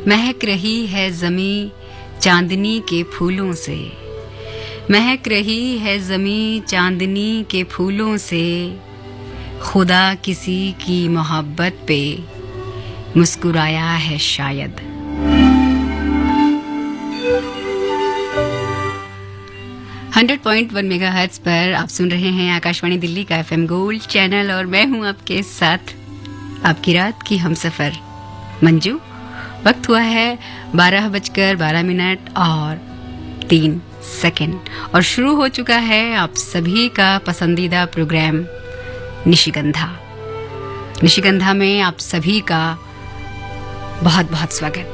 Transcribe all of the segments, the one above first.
महक रही है ज़मी चांदनी के फूलों से, महक रही है ज़मी चांदनी के फूलों से, खुदा किसी की मोहब्बत पे मुस्कुराया है शायद। हंड्रेड 100.1 मेगाहर्ट्ज़ पर आप सुन रहे हैं आकाशवाणी दिल्ली का FM गोल्ड चैनल और मैं हूं आपके साथ आपकी रात की हमसफर मंजू। वक्त हुआ है 12:12 और 3 सेकंड और शुरू हो चुका है आप सभी का पसंदीदा प्रोग्राम निशिगंधा। निशिगंधा में आप सभी का बहुत बहुत स्वागत।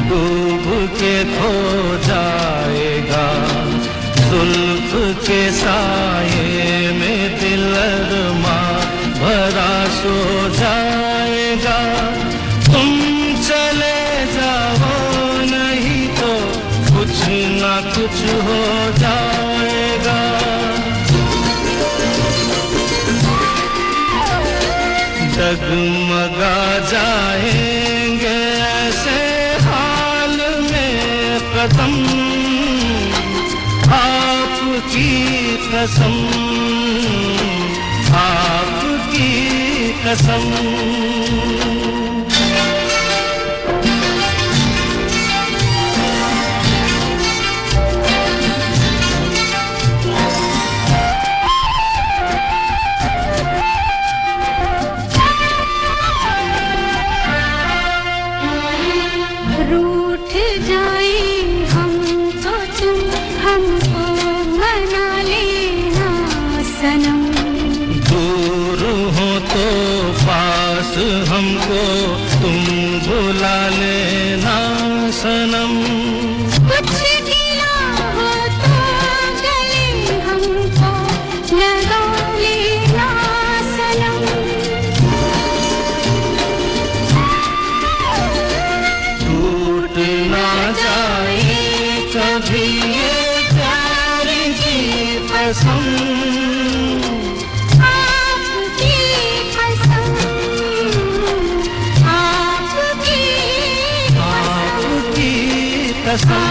डूब के खो जाएगा, जुल्फ के साये में दिल अरमा भरा सो जाएगा। तुम चले जाओ नहीं तो कुछ ना कुछ हो जाएगा। डगमगा जाएंगे ऐसे हाल में कदम, आपकी कसम, आपकी कसम। तो पास हमको तुम बुला लेना सनम। कुछ गिला हो तो गले हमको लगा लेना सनम। टूट ना जाए कभी ये प्यार की कसम। आपकी कसम, आपकी कसम,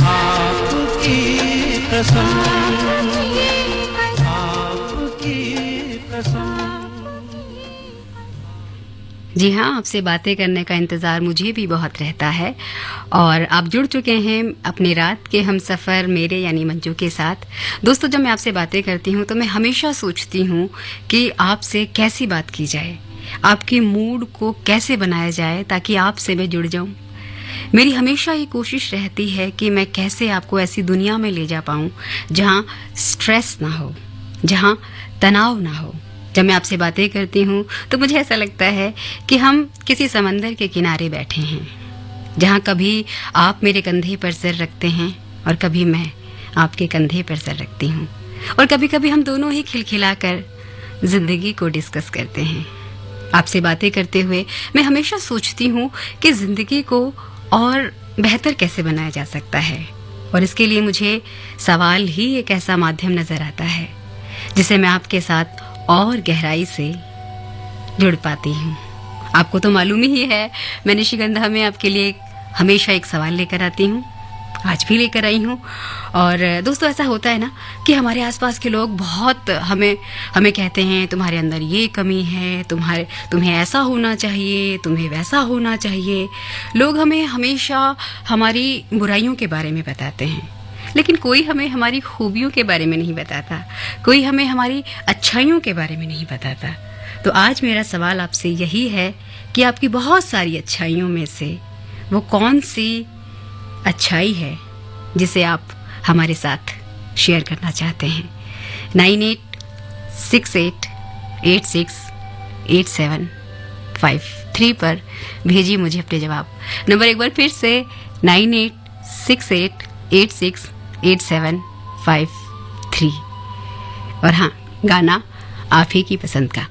आपकी कसम, आपकी कसम। जी हाँ, आपसे बातें करने का इंतज़ार मुझे भी बहुत रहता है और आप जुड़ चुके हैं अपनी रात के हम सफ़र मेरे यानी मंजू के साथ। दोस्तों, जब मैं आपसे बातें करती हूँ तो मैं हमेशा सोचती हूँ कि आपसे कैसी बात की जाए, आपके मूड को कैसे बनाया जाए ताकि आपसे मैं जुड़ जाऊँ। मेरी हमेशा ये कोशिश रहती है कि मैं कैसे आपको ऐसी दुनिया में ले जा पाऊँ जहाँ स्ट्रेस ना हो, जहाँ तनाव ना हो। जब मैं आपसे बातें करती हूँ तो मुझे ऐसा लगता है कि हम किसी समंदर के किनारे बैठे हैं, जहाँ कभी आप मेरे कंधे पर सिर रखते हैं और कभी मैं आपके कंधे पर सिर रखती हूँ, और कभी कभी हम दोनों ही खिलखिलाकर जिंदगी को डिस्कस करते हैं। आपसे बातें करते हुए मैं हमेशा सोचती हूँ कि जिंदगी को और बेहतर कैसे बनाया जा सकता है, और इसके लिए मुझे सवाल ही एक ऐसा माध्यम नजर आता है जिसे मैं आपके साथ और गहराई से जुड़ पाती हूँ। आपको तो मालूम ही है, मैं निशिगंधा में आपके लिए हमेशा एक सवाल लेकर आती हूँ, आज भी लेकर आई हूँ। और दोस्तों, ऐसा होता है ना कि हमारे आसपास के लोग बहुत हमें कहते हैं तुम्हारे अंदर ये कमी है, तुम्हें ऐसा होना चाहिए, तुम्हें वैसा होना चाहिए। लोग हमें हमेशा हमारी बुराइयों के बारे में बताते हैं, लेकिन कोई हमें हमारी खूबियों के बारे में नहीं बताता, कोई हमें हमारी अच्छाइयों के बारे में नहीं बताता। तो आज मेरा सवाल आपसे यही है कि आपकी बहुत सारी अच्छाइयों में से वो कौन सी अच्छाई है जिसे आप हमारे साथ शेयर करना चाहते हैं। 9868686853 पर भेजिए मुझे अपने जवाब। नंबर एक बार फिर से 9868868753। और हाँ, गाना आप ही की पसंद का।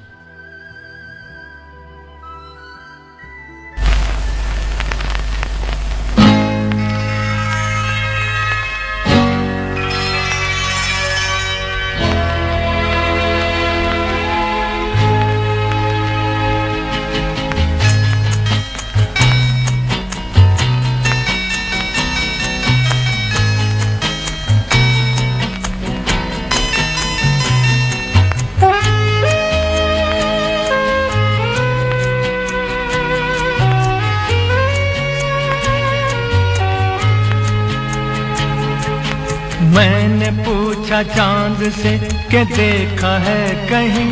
मैंने पूछा चांद से कि देखा है कहीं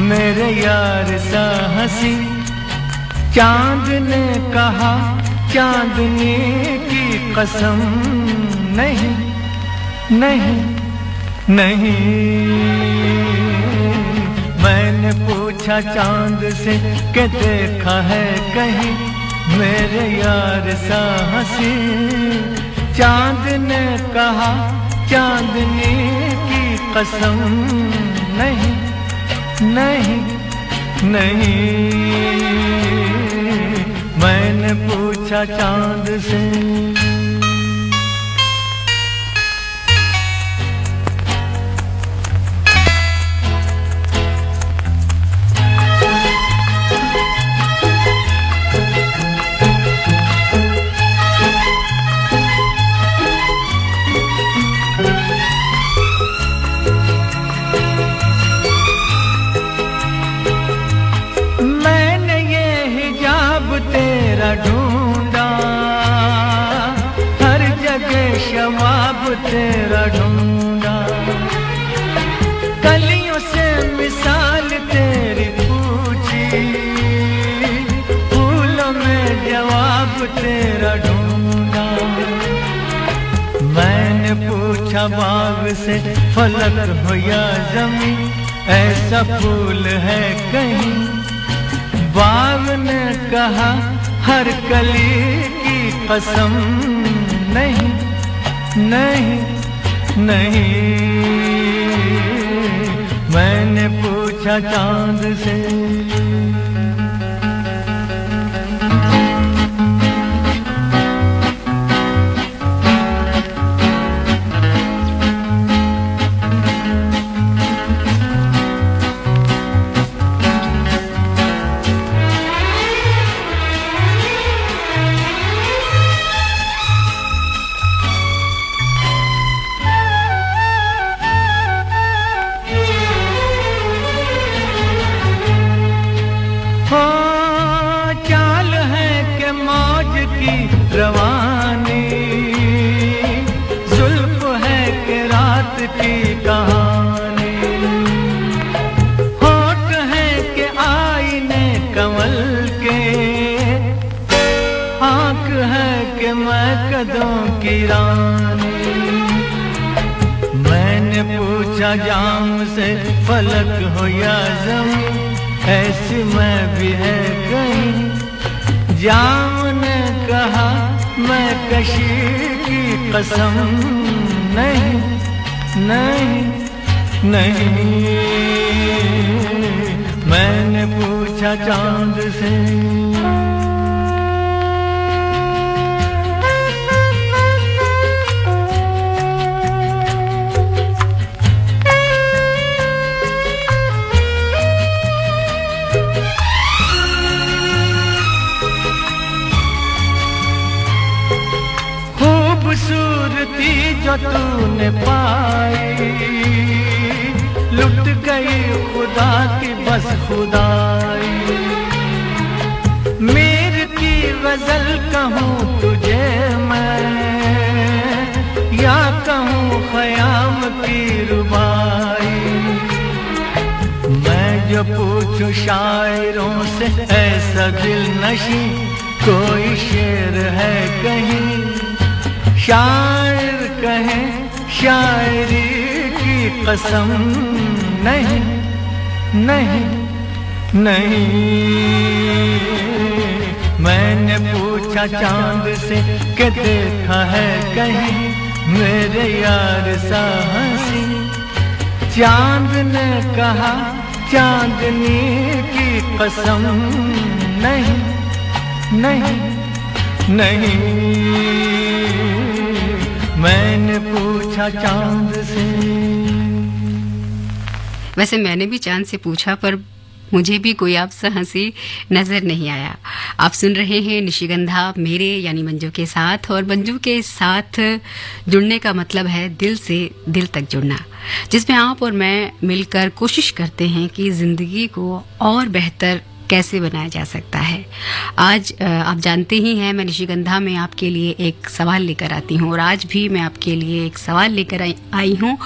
मेरे यार सा हंसी। चांद ने कहा चांदनी की कसम, नहीं नहीं नहीं। मैंने पूछा चांद से कि देखा है कहीं मेरे यार सा हंसी। चांद ने कहा चांदनी की कसम, नहीं नहीं नहीं। मैंने पूछा चांद से। ढूंढा हर जगह शबाब तेरा ढूंढा। कलियों से मिसाल तेरी पूछी, फूलों में जवाब तेरा ढूंढा। मैंने पूछा बाग से फलक हो या जमीन, ऐसा फूल है कहीं, बाग ने कहा हर कली की कसम, नहीं नहीं नहीं। मैंने पूछा चांद से, रवानी जुल्फ है कि रात की कहानी, होठ है कि आईने कमल के, आंख है कि मैं कदों की रानी। मैंने पूछा जाम से फलक हो या ज़मीं, ऐसी मैं भी है कहीं। जाम ने कहा मैं कशी की कसम, नहीं नहीं नहीं। मैंने पूछा चांद से, खूबसूरती जो तूने पाई, लुट गई खुदा की बस खुदाई। मीर की गजल कहूँ तुझे मैं, या कहूँ ख़याम की रुबाई। मैं जो पूछूं शायरों से ऐसा दिल नशी, कोई शेर है कहीं। शायर कहे शायरी की कसम, नहीं नहीं नहीं। मैंने पूछा चांद से कि देखा है कहीं मेरे यार सा हंसी। चांद ने कहा चांदनी की कसम, नहीं नहीं नहीं। मैंने पूछा चांद से। वैसे मैंने भी चांद से पूछा पर मुझे भी कोई आपसे हंसी नजर नहीं आया। आप सुन रहे हैं निशिगंधा मेरे यानी मंजू के साथ, और मंजू के साथ जुड़ने का मतलब है दिल से दिल तक जुड़ना, जिसमें आप और मैं मिलकर कोशिश करते हैं कि जिंदगी को और बेहतर कैसे बनाया जा सकता है। आज आप जानते ही हैं मैं निशिगंधा में आपके लिए एक सवाल लेकर आती हूँ, और आज भी मैं आपके लिए एक सवाल लेकर आई हूँ।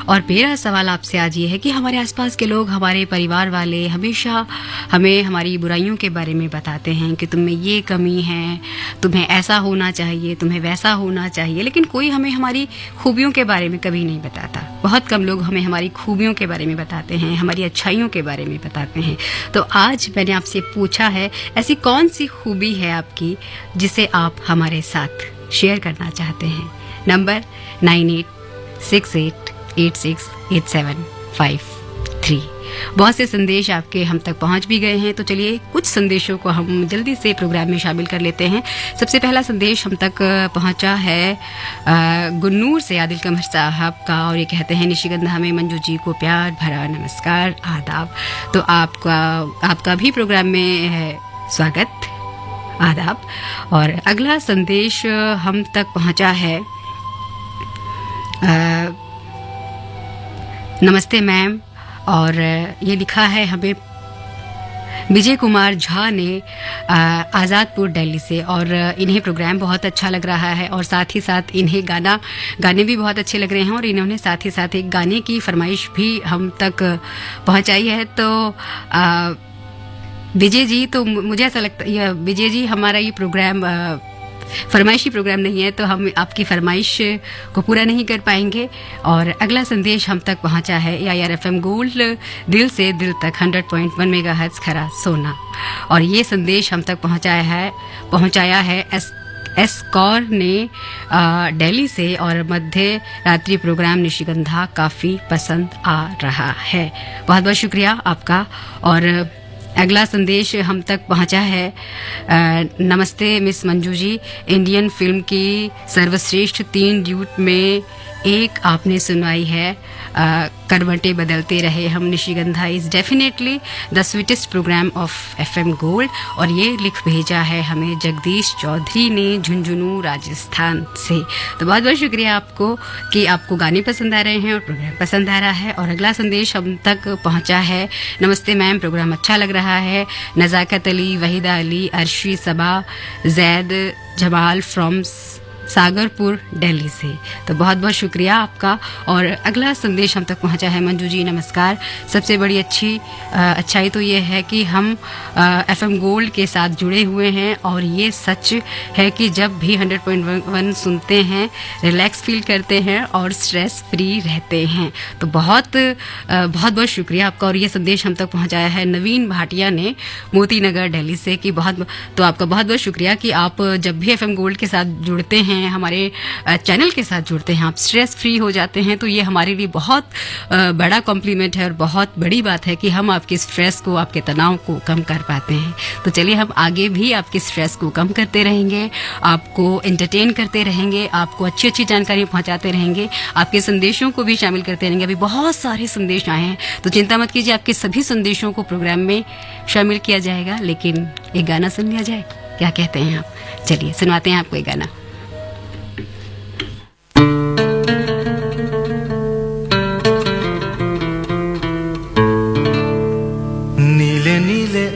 और मेरा सवाल आपसे आज ये है कि हमारे आसपास के लोग, हमारे परिवार वाले हमेशा हमें हमारी बुराइयों के बारे में बताते हैं कि तुम में ये कमी है, तुम्हें ऐसा होना चाहिए, तुम्हें वैसा होना चाहिए, लेकिन कोई हमें हमारी खूबियों के बारे में कभी नहीं बताता। बहुत कम लोग हमें हमारी खूबियों के बारे में बताते हैं, हमारी अच्छाइयों के बारे में बताते हैं। तो आज मैंने आपसे पूछा है, ऐसी कौन सी खूबी है आपकी जिसे आप हमारे साथ शेयर करना चाहते हैं। नंबर 9868868753। बहुत से संदेश आपके हम तक पहुंच भी गए हैं, तो चलिए कुछ संदेशों को हम जल्दी से प्रोग्राम में शामिल कर लेते हैं। सबसे पहला संदेश हम तक पहुंचा है गुन्नूर से आदिल कमर साहब का, और ये कहते हैं निशिगंधा में मंजू जी को प्यार भरा नमस्कार आदाब। तो आपका भी प्रोग्राम में है स्वागत, आदाब। और अगला संदेश हम तक पहुंचा है नमस्ते मैम, और ये लिखा है हमें विजय कुमार झा ने आज़ादपुर दिल्ली से, और इन्हें प्रोग्राम बहुत अच्छा लग रहा है, और साथ ही साथ इन्हें गाने भी बहुत अच्छे लग रहे हैं, और इन्होंने साथ ही साथ एक गाने की फरमाइश भी हम तक पहुंचाई है। तो विजय जी, तो मुझे ऐसा लगता है विजय जी हमारा ये प्रोग्राम फरमाइशी प्रोग्राम नहीं है, तो हम आपकी फरमाइश को पूरा नहीं कर पाएंगे। और अगला संदेश हम तक पहुंचा है AIR FM गोल्ड दिल से दिल तक 100.1 मेगाहर्ट्ज खरा सोना। और ये संदेश हम तक पहुंचाया है एस कौर ने दिल्ली से। और मध्य रात्रि प्रोग्राम निशिगंधा काफ़ी पसंद आ रहा है। बहुत बहुत शुक्रिया आपका। और अगला संदेश हम तक पहुंचा है नमस्ते miss Manju ji, Indian film की सर्वश्रेष्ठ 3 ड्यूट में एक आपने सुनवाई है, करवटें बदलते रहे हम। Nishigandha is definitely the sweetest program of FM gold. और ये लिख भेजा है हमें जगदीश चौधरी ने झुंझुनू राजस्थान से। तो बहुत बहुत शुक्रिया आपको कि आपको गाने पसंद आ रहे हैं और प्रोग्राम पसंद आ रहा है। और अगला संदेश हम तक पहुंचा है नमस्ते मैम, प्रोग्राम अच्छा लग रहा है। नज़ाकत अली, वहीदा अली, अर्शी सबा, जैद जमाल फ्रॉम सागरपुर दिल्ली से। तो बहुत बहुत शुक्रिया आपका। और अगला संदेश हम तक पहुंचा है मंजू जी नमस्कार, सबसे बड़ी अच्छाई तो ये है कि हम FM गोल्ड के साथ जुड़े हुए हैं। और ये सच है कि जब भी 100.1 सुनते हैं रिलैक्स फील करते हैं और स्ट्रेस फ्री रहते हैं। तो बहुत बहुत शुक्रिया आपका। और ये संदेश हम तक पहुंचाया है नवीन भाटिया ने मोती नगर दिल्ली से कि तो आपका बहुत बहुत शुक्रिया कि आप जब भी FM गोल्ड के साथ जुड़ते हैं, हमारे चैनल के साथ जुड़ते हैं, आप स्ट्रेस फ्री हो जाते हैं। तो ये हमारे लिए बहुत बड़ा कॉम्प्लीमेंट है और बहुत बड़ी बात है कि हम आपके स्ट्रेस को, आपके तनाव को कम कर पाते हैं। तो चलिए हम आगे भी आपके स्ट्रेस को कम करते रहेंगे, आपको एंटरटेन करते रहेंगे, आपको अच्छी अच्छी जानकारी पहुंचाते रहेंगे, आपके संदेशों को भी शामिल करते रहेंगे। अभी बहुत सारे संदेश आए हैं, तो चिंता मत कीजिए, आपके सभी संदेशों को प्रोग्राम में शामिल किया जाएगा। लेकिन एक गाना सुन लिया जाए, क्या कहते हैं आप? चलिए सुनवाते हैं आपको एक गाना।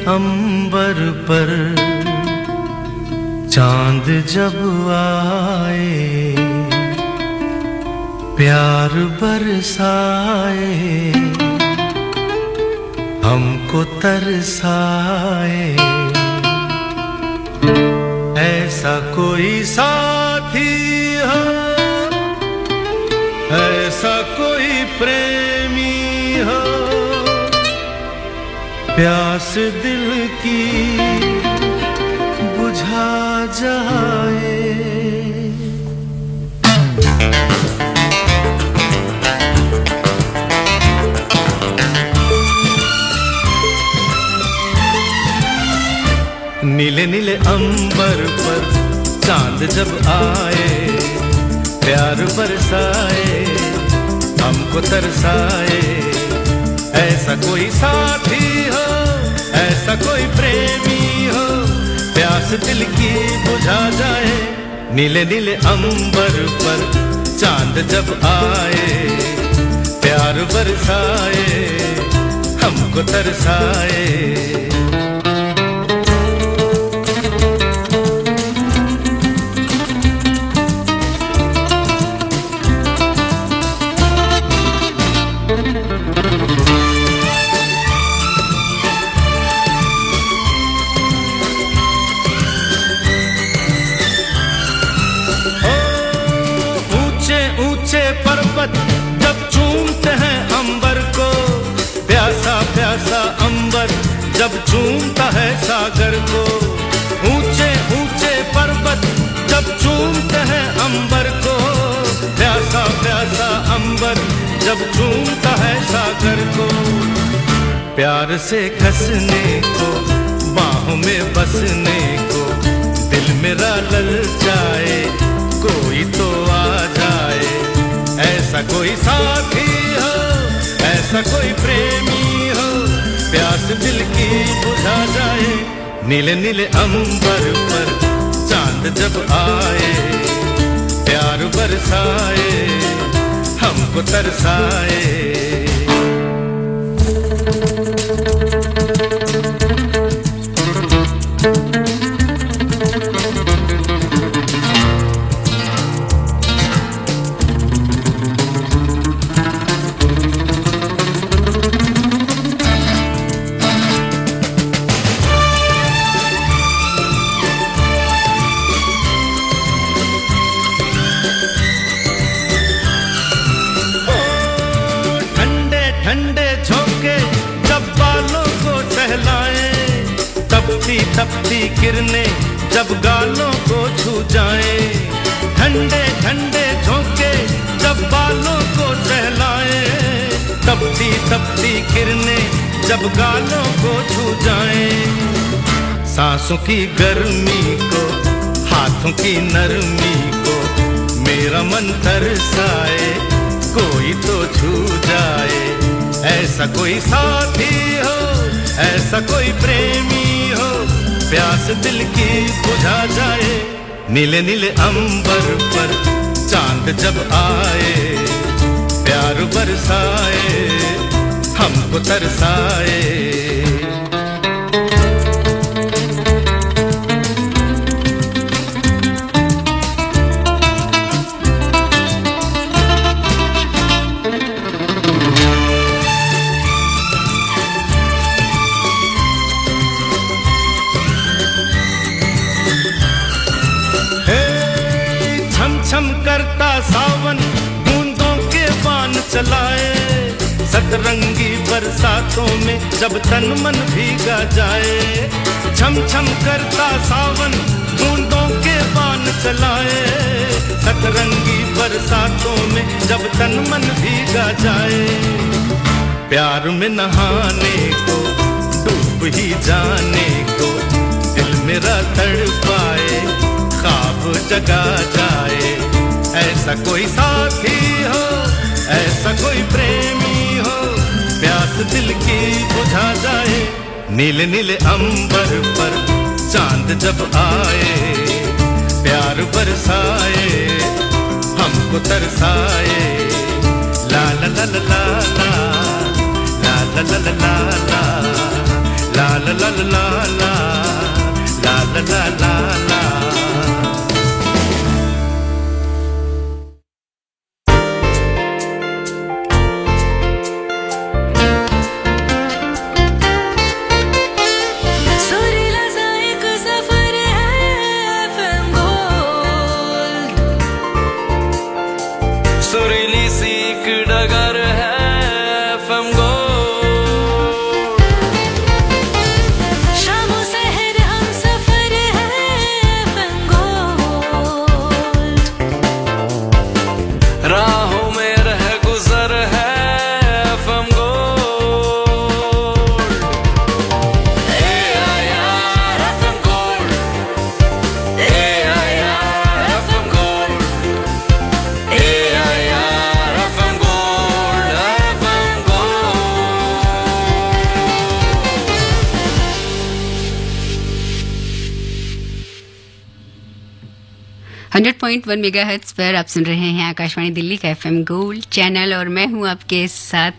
अंबर पर चांद जब आए, प्यार बरसाए, हमको तरसाए, ऐसा कोई साथी हो, ऐसा कोई प्रेमी हो, प्यास दिल की बुझा जाए। नीले नीले अंबर पर चांद जब आए, प्यार बरसाए, हमको तरसाए, ऐसा कोई साथी हो, ऐसा कोई प्रेमी हो, प्यास दिल की बुझा जाए। नीले नीले अंबर पर चांद जब आए, प्यार बरसाए, हमको तरसाए। पर्वत जब चूमते हैं अंबर को, प्यासा प्यासा अंबर जब चूमता है सागर को। ऊंचे ऊंचे पर्वत जब चूमते हैं अंबर को, प्यासा प्यासा अंबर जब चूमता है सागर को। प्यार से कसने को, बाहों में बसने को, दिल मेरा ललचाए, कोई तो आ जाए। ऐसा कोई साथी हो, ऐसा कोई प्रेमी हो, प्यास दिल की बुझा जाए। नीले नीले अंबर पर चांद जब आए, प्यार बरसाए, हमको तरसाए। तपती किरणें जब गालों को छू जाए, ठंडे ठंडे झोंके जब बालों को सहलाए, तपती तपती किरणें जब गालों को छू जाए, सांसों की गर्मी को, हाथों की नरमी को मेरा मन तरसाए, कोई तो छू जाए, ऐसा कोई साथी हो, ऐसा कोई प्रेमी हो, प्यास दिल की बुझा जाए। नीले नीले अंबर पर चांद जब आए, प्यार बरसाए, हमको तरसाए। छम करता सावन बूंदों के बाण चलाए, सतरंगी बरसातों में जब तन मन भीगा जाए, छम छम करता सावन बूंदों के बाण चलाए, सतरंगी बरसातों में जब तन मन भीगा जाए, प्यार में नहाने को, डूब ही जाने को दिल मेरा तड़पाए, ख्वाब जगा जाए, ऐसा कोई साथी हो, ऐसा कोई प्रेमी हो, प्यास दिल की बुझा जाए। नीले नीले अंबर पर चांद जब आए, प्यार बरसाए, हमको तरसाए, ला ला ला ला ला ला ला ला ला ला ला ला ला ला ला ला ला ला ला। सुरीली सीख डगर है FM गोल्ड, शामों सहर हम सफर है FM गोल्ड, राहों में रह गुजर है FM gold, AIR FM gold, AIR FM gold, AIR FM gold, FM gold. 100.1 megahertz पर आप सुन रहे हैं आकाशवाणी दिल्ली का FM गोल्ड चैनल और मैं हूं आपके साथ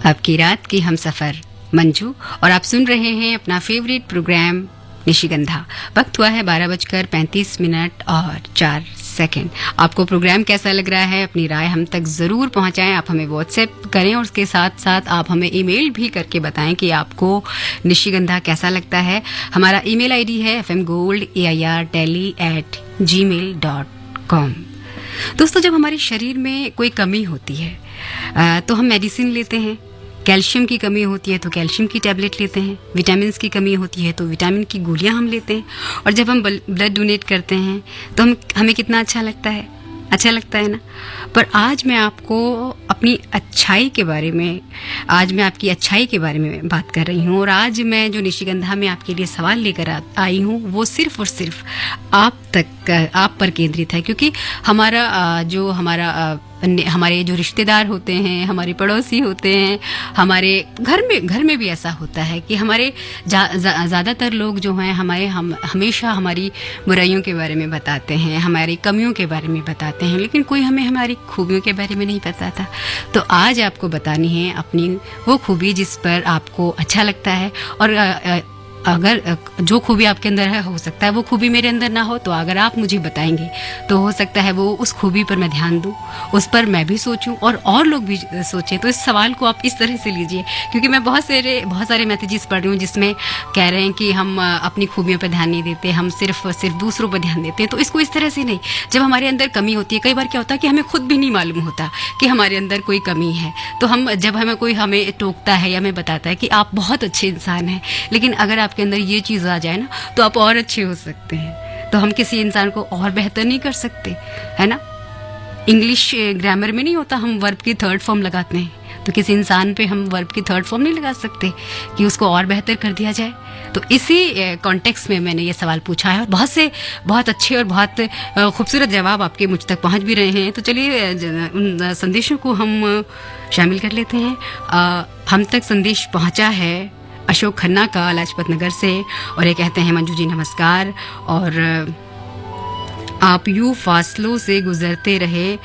आपकी रात की हमसफर मंजू और आप सुन रहे हैं अपना फेवरेट प्रोग्राम निशिगंधा। वक्त हुआ है 12:35 और 4 सेकंड। आपको प्रोग्राम कैसा लग रहा है, अपनी राय हम तक ज़रूर पहुंचाएं। आप हमें व्हाट्सएप करें और उसके साथ साथ आप हमें ईमेल भी करके बताएं कि आपको निशिगंधा कैसा लगता है। हमारा ईमेल आईडी है fmgold@gmail.com। दोस्तों, जब हमारे शरीर में कोई कमी होती है तो हम मेडिसिन लेते हैं। कैल्शियम की कमी होती है तो कैल्शियम की टैबलेट लेते हैं, विटामिन की कमी होती है तो विटामिन की गोलियां हम लेते हैं, और जब हम ब्लड डोनेट करते हैं तो हमें कितना अच्छा लगता है ना। पर आज मैं आपको अपनी अच्छाई के बारे में बात कर रही हूँ, और आज मैं जो निशिगंधा में आपके लिए सवाल लेकर आई हूँ वो सिर्फ और सिर्फ आप पर केंद्रित है, क्योंकि हमारे जो रिश्तेदार होते हैं, हमारे पड़ोसी होते हैं, हमारे घर में भी ऐसा होता है कि हमारे ज़्यादातर लोग जो हैं हम हमेशा हमारी बुराइयों के बारे में बताते हैं, हमारी कमियों के बारे में बताते हैं, लेकिन कोई हमें हमारी खूबियों के बारे में नहीं बताता। तो आज आपको बतानी है अपनी वो खूबी जिस पर आपको अच्छा लगता है, और अगर जो खूबी आपके अंदर है, हो सकता है वो खूबी मेरे अंदर ना हो, तो अगर आप मुझे बताएंगे तो हो सकता है वो उस खूबी पर मैं ध्यान दूं, उस पर मैं भी सोचूं और लोग भी सोचें। तो इस सवाल को आप इस तरह से लीजिए, क्योंकि मैं बहुत सारे मैसेजेस पढ़ रही हूँ जिसमें कह रहे हैं कि हम अपनी खूबियों पर ध्यान नहीं देते, हम सिर्फ दूसरों पर ध्यान देते हैं। तो इसको इस तरह से नहीं। जब हमारे अंदर कमी होती है, कई बार क्या होता है कि हमें खुद भी नहीं मालूम होता कि हमारे अंदर कोई कमी है, तो जब कोई हमें टोकता है या हमें बताता है कि आप बहुत अच्छे इंसान हैं, लेकिन अगर आप आपके अंदर ये चीज़ आ जाए ना, तो आप और अच्छे हो सकते हैं। तो हम किसी इंसान को और बेहतर नहीं कर सकते, है ना। इंग्लिश ग्रामर में नहीं होता, हम वर्ब की थर्ड फॉर्म लगाते हैं, तो किसी इंसान पे हम वर्ब की थर्ड फॉर्म नहीं लगा सकते कि उसको और बेहतर कर दिया जाए। तो इसी कॉन्टेक्स्ट में मैंने ये सवाल पूछा है, और बहुत अच्छे और बहुत खूबसूरत जवाब आपके मुझ तक पहुंच भी रहे हैं। तो चलिए उन संदेशों को हम शामिल कर लेते हैं। हम तक संदेश पहुंचा है अशोक खन्ना का लाजपत नगर से, और ये कहते हैं मंजू जी नमस्कार, और आप यूं फासलों से गुजरते रहे।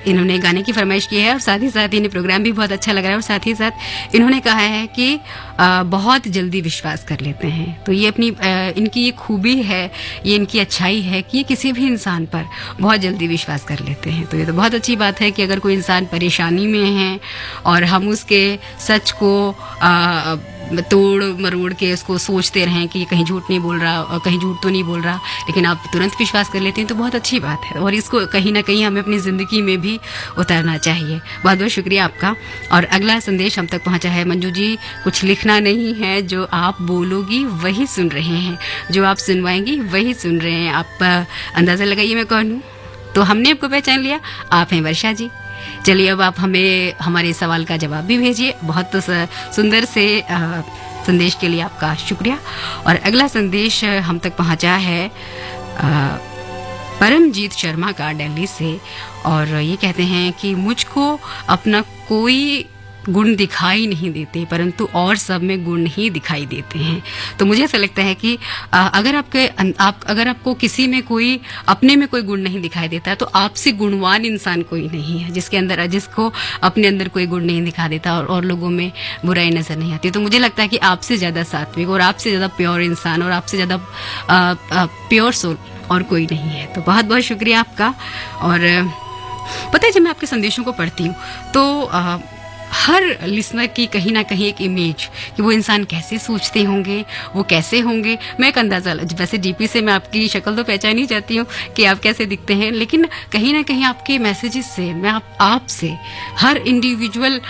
इन्होंने गाने की फरमाइश की है, और साथ ही साथ इन्हें प्रोग्राम भी बहुत अच्छा लग रहा है, और साथ ही साथ इन्होंने कहा है कि बहुत जल्दी विश्वास कर लेते हैं। तो ये अपनी इनकी ये खूबी है, ये इनकी अच्छाई है कि ये किसी भी इंसान पर बहुत जल्दी विश्वास कर लेते हैं। तो ये तो बहुत अच्छी बात है कि अगर कोई इंसान परेशानी में है और हम उसके सच को तोड़ मरोड़ के उसको सोचते रहें कि ये कहीं झूठ नहीं बोल रहा, और कहीं झूठ तो नहीं बोल रहा, लेकिन आप तुरंत विश्वास कर लेते हैं, तो बहुत अच्छी बात है। और इसको कहीं ना कहीं हमें अपनी ज़िंदगी में भी उतारना चाहिए। बहुत बहुत शुक्रिया आपका। और अगला संदेश हम तक पहुंचा है, मंजू जी कुछ लिखना नहीं है, जो आप बोलोगी वही सुन रहे हैं, जो आप सुनवाएंगी वही सुन रहे हैं। आप अंदाज़ा लगाइए मैं कौन हूँ। तो हमने आपको पहचान लिया, आप हैं वर्षा जी। चलिए अब आप हमें हमारे सवाल का जवाब भी भेजिए। बहुत सुंदर से संदेश के लिए आपका शुक्रिया। और अगला संदेश हम तक पहुंचा है परमजीत शर्मा का दिल्ली से, और ये कहते हैं कि मुझको अपना कोई गुण दिखाई नहीं देते, परंतु और सब में गुण ही दिखाई देते हैं। तो मुझे ऐसा लगता है कि अगर आपको किसी में कोई अपने में कोई गुण नहीं दिखाई देता, तो आपसे गुणवान इंसान कोई नहीं है, जिसको अपने अंदर कोई गुण नहीं दिखा देता और लोगों में बुराई नजर नहीं आती। तो मुझे लगता है कि आपसे ज्यादा सात्विक और आपसे ज्यादा प्योर इंसान और आपसे ज्यादा प्योर सोल और कोई नहीं है। तो बहुत बहुत शुक्रिया आपका। और पता है, जब मैं आपके संदेशों को पढ़ती हूँ तो हर लिसनर की कहीं ना कहीं एक इमेज कि वो इंसान कैसे सोचते होंगे, वो कैसे होंगे, मैं एक अंदाज़ा, वैसे डीपी से मैं आपकी शक्ल तो पहचान ही जाती हूँ कि आप कैसे दिखते हैं, लेकिन कहीं ना कहीं आपके मैसेजेस से मैं आपसे, हर इंडिविजुअल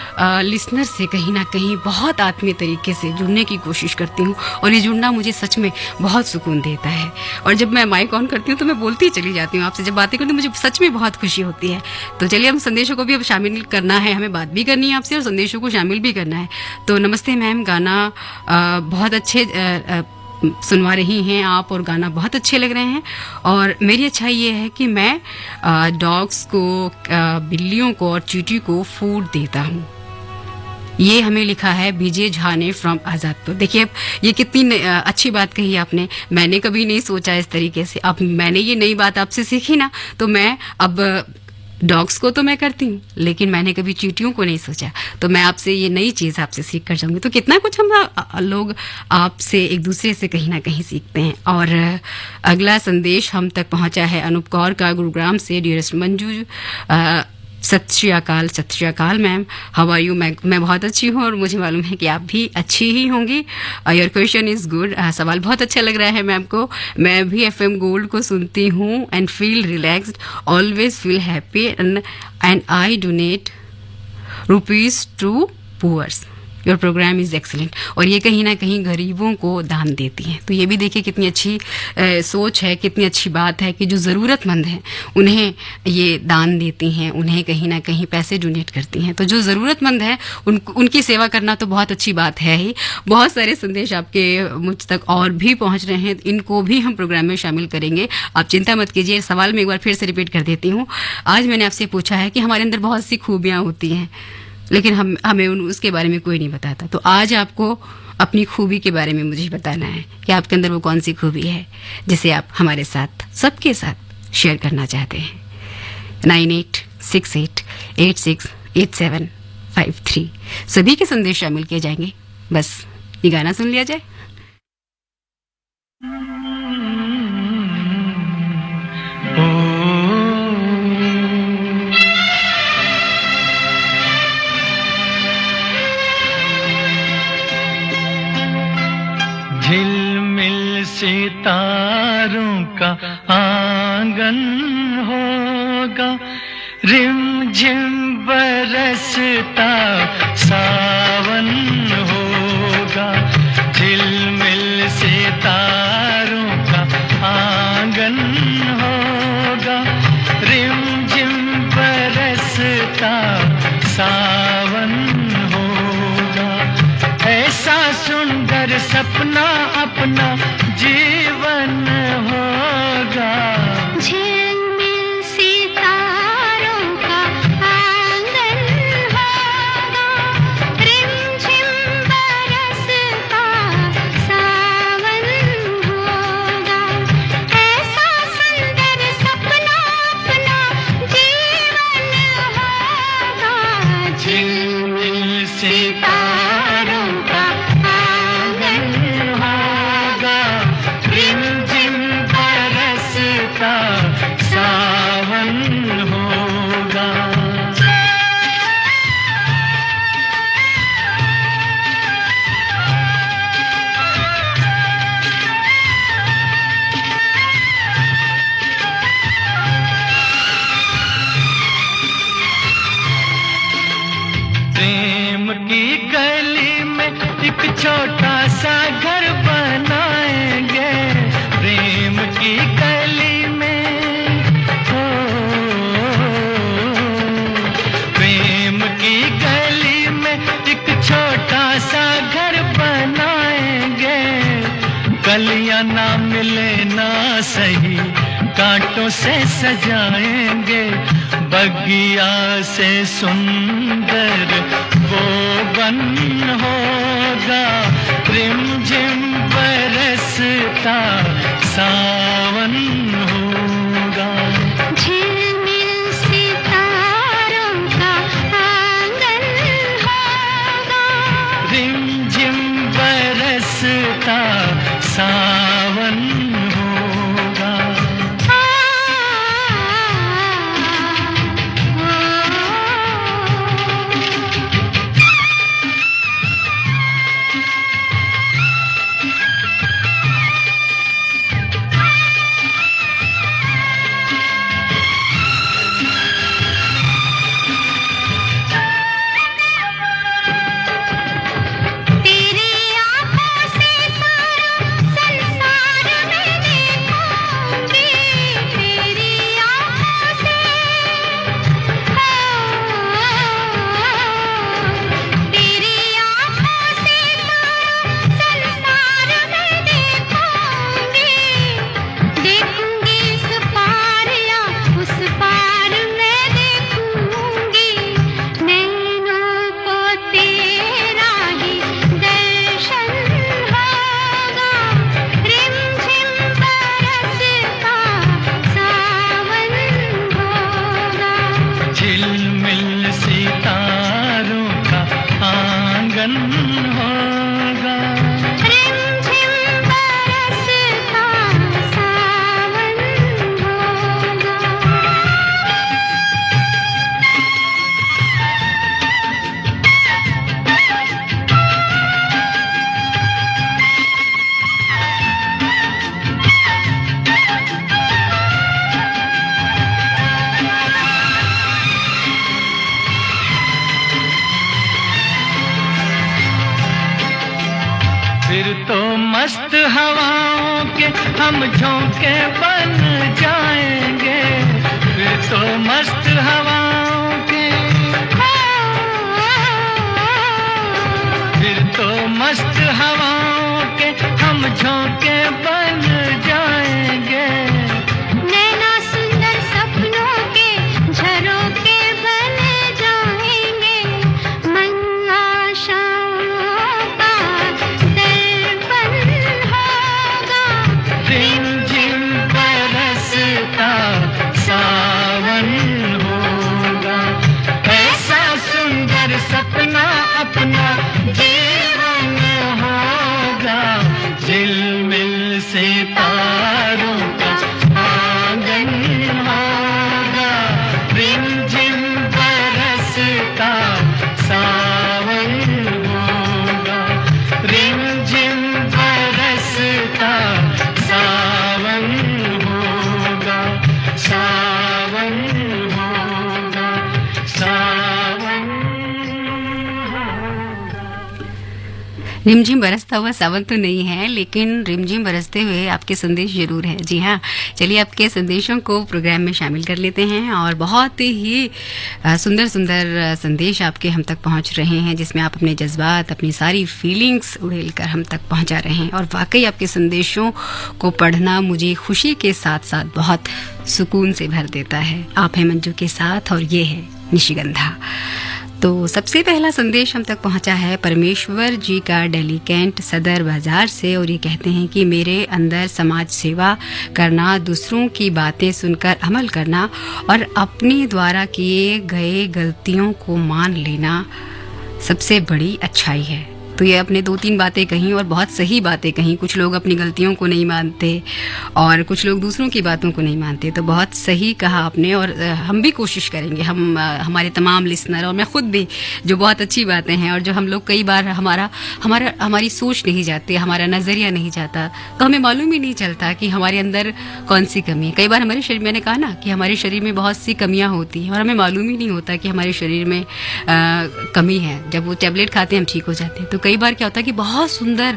लिसनर से कहीं ना कहीं बहुत आत्मीय तरीके से जुड़ने की कोशिश करती हूँ, और ये जुड़ना मुझे सच में बहुत सुकून देता है। और जब मैं माइक ऑन करती हूँ तो मैं बोलती चली जाती हूँ आपसे, जब बातें करती हूँ मुझे सच में बहुत खुशी होती है। तो चलिए हम संदेशों को भी अब शामिल करना है, हमें बात भी करनी है आपसे और संदेशों को शामिल भी करना है। तो नमस्ते मैम, गाना बहुत अच्छे सुनवा रही हैं आप, और गाना बहुत अच्छे लग रहे हैं। और मेरी अच्छाई ये है कि मैं डॉग्स को, बिल्लियों को और चींटी को फूड देता हूँ। ये हमें लिखा है बीजे झा ने फ्रॉम आज़ादपुर। देखिए अब ये कितनी अच्छी बात कही आपने, मैंने कभी नहीं सोचा इस तरीके से। अब मैंने ये नई बात आपसे सीखी ना, तो मैं अब डॉग्स को तो मैं करती हूँ, लेकिन मैंने कभी चींटियों को नहीं सोचा। तो मैं आपसे ये नई चीज़ आपसे सीख कर जाऊंगी। तो कितना कुछ हम लोग आपसे एक दूसरे से कहीं ना कहीं सीखते हैं। और अगला संदेश हम तक पहुंचा है अनूप कौर का गुरुग्राम से। डियरेस्ट मंजू, सत श्री अकाल मैम, हाउ आर यू। मैं बहुत अच्छी हूँ, और मुझे मालूम है कि आप भी अच्छी ही होंगी। Your question is good. सवाल बहुत अच्छा लग रहा है मैम को। मैं भी FM गोल्ड को सुनती हूँ and feel relaxed, always feel happy, and I donate rupees to poors. Your programme is excellent. और ये कहीं ना कहीं गरीबों को दान देती हैं। तो ये भी देखिए कितनी अच्छी सोच है, कितनी अच्छी बात है कि जो ज़रूरतमंद हैं उन्हें ये दान देती हैं, उन्हें कहीं ना कहीं पैसे डोनेट करती हैं। तो जो ज़रूरतमंद है उनकी सेवा करना तो बहुत अच्छी बात है ही। बहुत सारे संदेश आपके मुझ तक और भी पहुँच रहे हैं, इनको भी हम प्रोग्राम में शामिल करेंगे, आप चिंता मत कीजिए। सवाल मैं एक बार फिर से रिपीट कर देती हूँ। आज मैंने आपसे पूछा है कि हमारे अंदर बहुत सी खूबियाँ होती हैं, लेकिन हमें उसके बारे में कोई नहीं बताता। तो आज आपको अपनी खूबी के बारे में मुझे बताना है कि आपके अंदर वो कौन सी खूबी है जिसे आप हमारे साथ, सबके साथ शेयर करना चाहते हैं। 9868868753 सभी के संदेश शामिल किए जाएंगे। बस ये गाना सुन लिया जाए। झिलमिल सितारों का आंगन होगा, रिमझिम बरसता सावन होगा। सुंदर सपना अपना जीवन होगा। झिलमिल सितारों का आंगन होगा, रिमझिम बरसता सावन होगा। ऐसा सुंदर सपना अपना जीवन होगा। झिलमिल सितारों का आंगन होगा, रिमझिम बरसता सावन होगा। प्रेम की गली में एक छोटा सा घर बनाएंगे, प्रेम की गली में हो, प्रेम की गली में एक छोटा सा घर बनाएंगे। गलियां ना मिले ना सही, कांटों से सजाएंगे, बगिया से सुंदर वो बन होगा। रिमझिम बरसता सावन होगा। झिलमिल सितारों का आंगन होगा, रिमझिम बरसता सावन होगा। तेरी आँखों से सारा संसार मैं देखूंगी, तेरी आँखों से, तेरी आँखों से सारा संसार मैं देखूंगी। देखूंगी इस पार या उस पार मैं देखूंगी, नैनों को तेरा ही दर्शन होगा। रिमझिम बरसता सावन होगा। झिलमिल सितारों का आंगन होगा। रिमझिम बरसता सावन होगा। फिर तो मस्त हवाओं के हम झोंके बन जाएंगे, फिर तो मस्त हवाओं के, फिर तो मस्त हवाओं के हम झोंके बन जाएंगे। नैना सुंदर सपनों के झरोखे बन जाएंगे, मन आशाओं का दर्पण होगा। रिमझिम बरसता सावन होगा। ऐसा सुंदर सपना अपना जीवन होगा। झिलमिल सितारों का रिमझिम बरसता हुआ सावन तो नहीं है, लेकिन रिमझिम बरसते हुए आपके संदेश जरूर है। जी हाँ, चलिए आपके संदेशों को प्रोग्राम में शामिल कर लेते हैं। और बहुत ही सुंदर सुंदर संदेश आपके हम तक पहुंच रहे हैं, जिसमें आप अपने जज्बात, अपनी सारी फीलिंग्स उड़ेल कर हम तक पहुंचा रहे हैं। और वाकई आपके संदेशों को पढ़ना मुझे खुशी के साथ साथ बहुत सुकून से भर देता है। आप हैं मंजू के साथ और ये है निशिगंधा। तो सबसे पहला संदेश हम तक पहुंचा है परमेश्वर जी का दिल्ली कैंट सदर बाजार से, और ये कहते हैं कि मेरे अंदर समाज सेवा करना, दूसरों की बातें सुनकर अमल करना और अपने द्वारा किए गए गलतियों को मान लेना सबसे बड़ी अच्छाई है। तो ये अपने 2-3 बातें कहीं और बहुत सही बातें कहीं। कुछ लोग अपनी गलतियों को नहीं मानते और कुछ लोग दूसरों की बातों को नहीं मानते। तो बहुत सही कहा आपने, और हम भी कोशिश करेंगे, हम हमारे तमाम लिसनर और मैं खुद भी, जो बहुत अच्छी बातें हैं और जो हम लोग कई बार हमारी सोच नहीं जाती, हमारा नज़रिया नहीं जाता, तो हमें मालूम ही नहीं चलता कि हमारे अंदर कौन सी कमी है। कई बार हमारे शरीर, मैंने कहा ना कि हमारे शरीर में बहुत सी कमियाँ होती हैं और हमें मालूम ही नहीं होता कि हमारे शरीर में कमी है। जब वो टैबलेट खाते हैं हम ठीक हो जाते हैं। तो कई बार क्या होता है कि बहुत सुंदर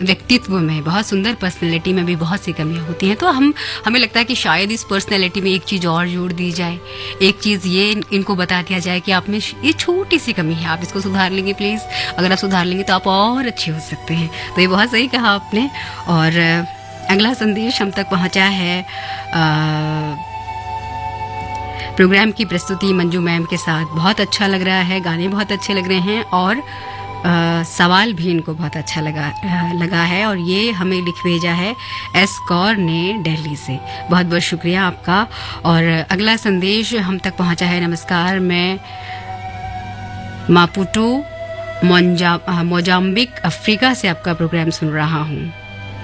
व्यक्तित्व में, बहुत सुंदर पर्सनैलिटी में भी बहुत सी कमियां होती हैं। तो हमें लगता है कि शायद इस पर्सनैलिटी में एक चीज़ और जोड़ दी जाए, एक चीज़ ये इनको बता दिया जाए कि आप में ये छोटी सी कमी है, आप इसको सुधार लेंगे प्लीज़। अगर आप सुधार लेंगे तो आप और अच्छे हो सकते हैं। तो ये बहुत सही कहा आपने। और अगला संदेश हम तक पहुँचा है प्रोग्राम की प्रस्तुति मंजू मैम के साथ बहुत अच्छा लग रहा है, गाने बहुत अच्छे लग रहे हैं और सवाल भी इनको बहुत अच्छा लगा है। और ये हमें लिख भेजा है एस कौर ने दिल्ली से। बहुत बहुत शुक्रिया आपका। और अगला संदेश हम तक पहुंचा है, नमस्कार, मैं मापुटो मोजाम्बिक अफ्रीका से आपका प्रोग्राम सुन रहा हूँ।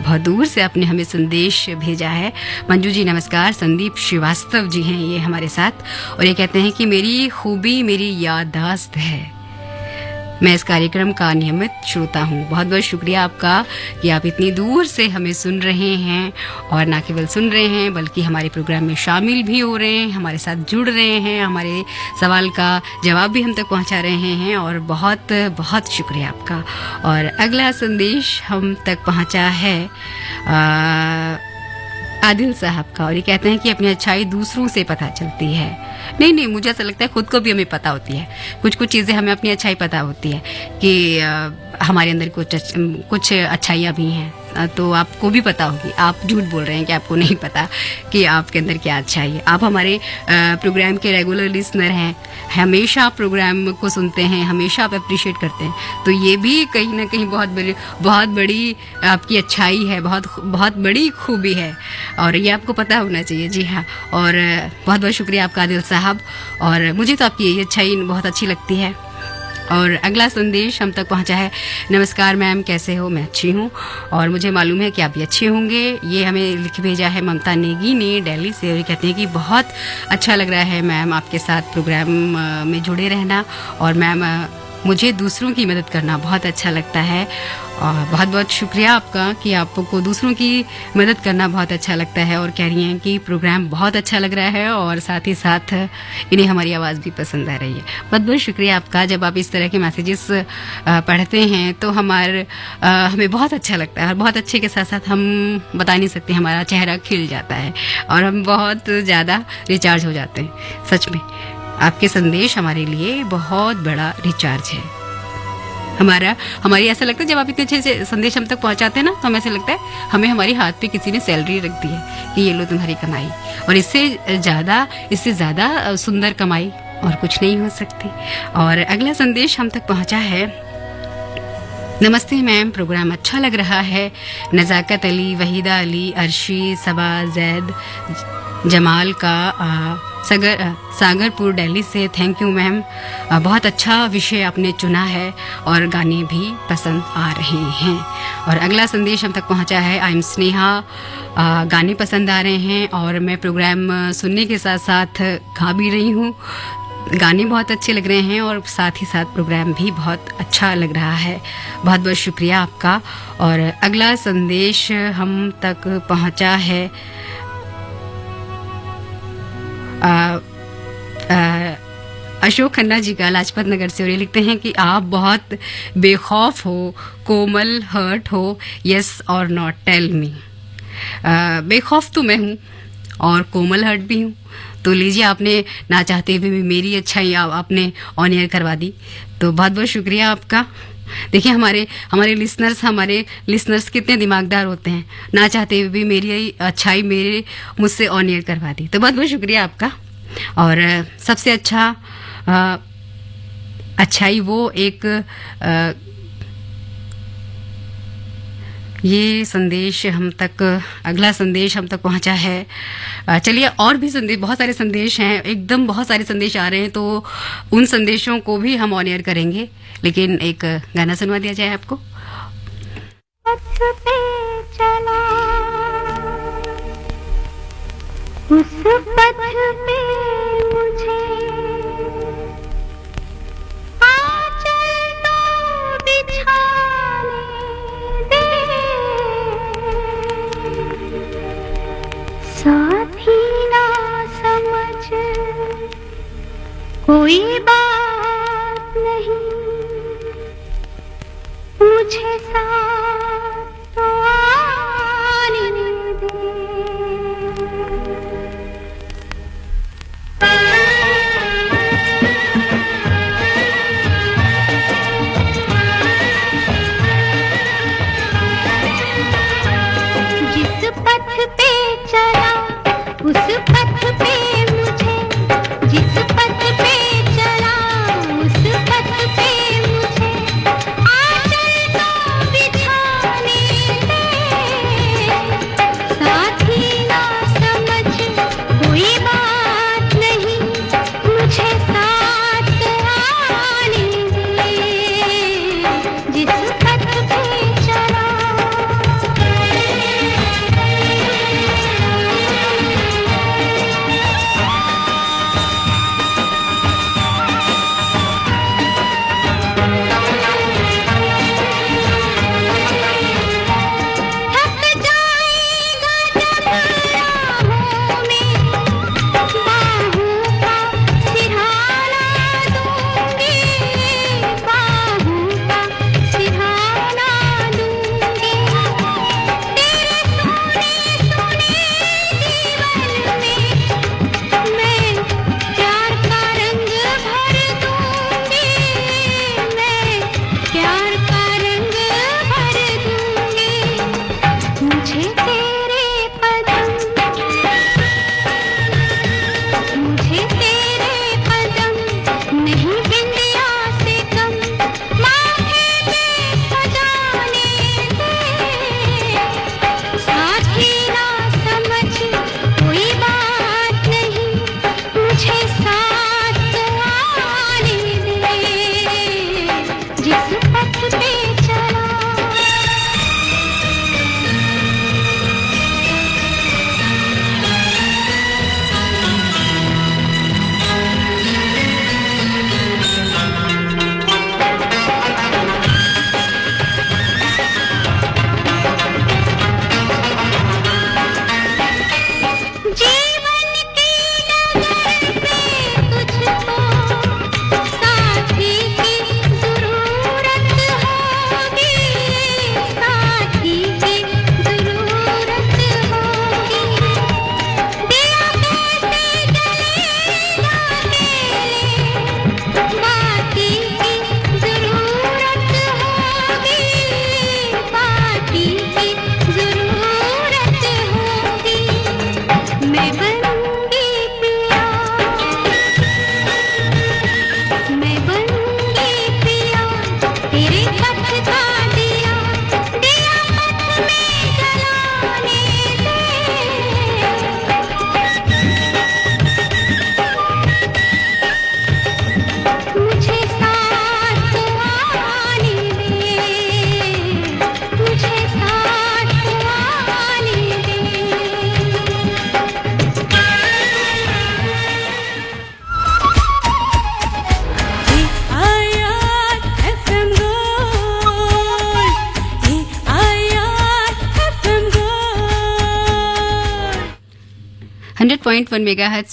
बहुत दूर से आपने हमें संदेश भेजा है। मंजू जी नमस्कार, संदीप श्रीवास्तव जी हैं ये हमारे साथ, और ये कहते हैं कि मेरी खूबी मेरी याददाश्त है, मैं इस कार्यक्रम का नियमित श्रोता हूँ। बहुत बहुत शुक्रिया आपका कि आप इतनी दूर से हमें सुन रहे हैं, और ना केवल सुन रहे हैं बल्कि हमारे प्रोग्राम में शामिल भी हो रहे हैं, हमारे साथ जुड़ रहे हैं, हमारे सवाल का जवाब भी हम तक पहुँचा रहे हैं, और बहुत बहुत शुक्रिया आपका। और अगला संदेश हम तक पहुँचा है आदिल साहब का, और ये कहते हैं कि अपनी अच्छाई दूसरों से पता चलती है। नहीं, मुझे ऐसा लगता है खुद को भी हमें पता होती है। कुछ चीज़ें हमें अपनी अच्छाई पता होती है कि हमारे अंदर कुछ अच्छाइयाँ भी हैं। तो आपको भी पता होगी, आप झूठ बोल रहे हैं कि आपको नहीं पता कि आपके अंदर क्या अच्छाई है। आप हमारे प्रोग्राम के रेगुलर लिसनर हैं, हमेशा आप प्रोग्राम को सुनते हैं, हमेशा आप अप्रिशिएट करते हैं। तो ये भी कहीं ना कहीं बहुत बड़ी आपकी अच्छाई है, बहुत बड़ी खूबी है, और ये आपको पता होना चाहिए। जी हाँ, और बहुत बहुत शुक्रिया आपका आदिल साहब। और मुझे तो आपकी ये अच्छाई बहुत अच्छी लगती है। और अगला संदेश हम तक पहुंचा है, नमस्कार मैम, कैसे हो? मैं अच्छी हूँ और मुझे मालूम है कि आप भी अच्छे होंगे। ये हमें लिख भेजा है ममता नेगी ने दिल्ली से, और ये कहते हैं कि बहुत अच्छा लग रहा है मैम आपके साथ प्रोग्राम में जुड़े रहना, और मैम मुझे दूसरों की मदद करना बहुत अच्छा लगता है। और बहुत बहुत शुक्रिया आपका कि आपको दूसरों की मदद करना बहुत अच्छा लगता है, और कह रही हैं कि प्रोग्राम बहुत अच्छा लग रहा है और साथ ही साथ इन्हें हमारी आवाज़ भी पसंद आ रही है। बहुत बहुत शुक्रिया आपका। जब आप इस तरह के मैसेजेस पढ़ते हैं तो हमें बहुत अच्छा लगता है, और बहुत अच्छे के साथ साथ हम बता नहीं सकते, हमारा चेहरा खिल जाता है और हम बहुत ज़्यादा रिचार्ज हो जाते हैं। सच में आपके संदेश हमारे लिए बहुत बड़ा रिचार्ज है। हमारी ऐसा लगता है जब आप इतने अच्छे से संदेश हम तक पहुंचाते हैं ना, तो हमें ऐसा लगता है हमें हमारे हाथ पे किसी ने सैलरी रख दी है कि ये लो तुम्हारी कमाई, और इससे ज़्यादा सुंदर कमाई और कुछ नहीं हो सकती। और अगला संदेश हम तक पहुंचा है, नमस्ते मैम, प्रोग्राम अच्छा लग रहा है। नज़ाकत अली, वहीदा अली, अर्शी, सबा, जैद, जमाल का सागरपुर दिल्ली से। थैंक यू मैम, बहुत अच्छा विषय आपने चुना है और गाने भी पसंद आ रहे हैं। और अगला संदेश हम तक पहुंचा है, आई एम स्नेहा, गाने पसंद आ रहे हैं और मैं प्रोग्राम सुनने के साथ साथ गा भी रही हूँ। गाने बहुत अच्छे लग रहे हैं और साथ ही साथ प्रोग्राम भी बहुत अच्छा लग रहा है। बहुत बहुत शुक्रिया आपका। और अगला संदेश हम तक पहुंचा है अशोक खन्ना जी का लाजपत नगर से, और ये लिखते हैं कि आप बहुत बेखौफ हो, कोमल हर्ट हो, यस और नॉट टेल मी। बेखौफ तो मैं हूँ और कोमल हर्ट भी हूँ, तो लीजिए आपने ना चाहते हुए भी मेरी अच्छाई आपने ऑन एयर करवा दी, तो बहुत बहुत शुक्रिया आपका। देखिए हमारे लिसनर्स कितने दिमागदार होते हैं, ना चाहते हुए भी मेरी अच्छाई मुझसे ऑन एयर करवा दी, तो बहुत बहुत शुक्रिया आपका। और सबसे अच्छाई वो एक ये संदेश हम तक, अगला संदेश हम तक पहुंचा है। चलिए और भी संदेश, बहुत सारे संदेश हैं, एकदम बहुत सारे संदेश आ रहे हैं, तो उन संदेशों को भी हम ऑन एयर करेंगे, लेकिन एक गाना सुनवा दिया जाए आपको। पथ पे चला, उस पथ पे मुझे आंचल तो बिछाने दे, साथी ना समझ कोई बात नहीं, मुझे साथ तो आने दे। जिस पथ पे चला उस पथ पे मुझे, जिस पथ पे चला उस पथ पे मुझे आंचल तो बिछाने दे, साथी ना समझ कोई बात नहीं, मुझे साथ आने दे। जिस पथ पे चला थक जाएगा जब राहों में, बाहों का सिरहाना दूंगी, बाहों का सिरहाना दूंगी, तेरे सोने सोने जीवन में मैं प्यार का रंग भर दूंगी, मैं प्यार का रंग भर दूंगी। मुझे तेरे कदम, मुझे तेरे कदम नहीं बिंदिया से कम, माथे पे सजाने दे, साथी ना समझ कोई बात नहीं, मुझे साथ आने दे। जिस पथ पे चला जीवन की नजर पे तुझको साथी की जरूरत होगी, साथी की जरूरत होगी, दिया कैसे जलेगा अकेले, बाती की जरूरत होगी, बाती की जरूरत होगी। मैं बनूंगी पिया, मैं बनूंगी पिया, तेरे पथ का दिया, दिया पथ में जलाने दे, मुझे साथ आने दे, मुझे साथ आने दे। आयार एफएम गोल्ड, 100.1 मेगाहर्ट्ज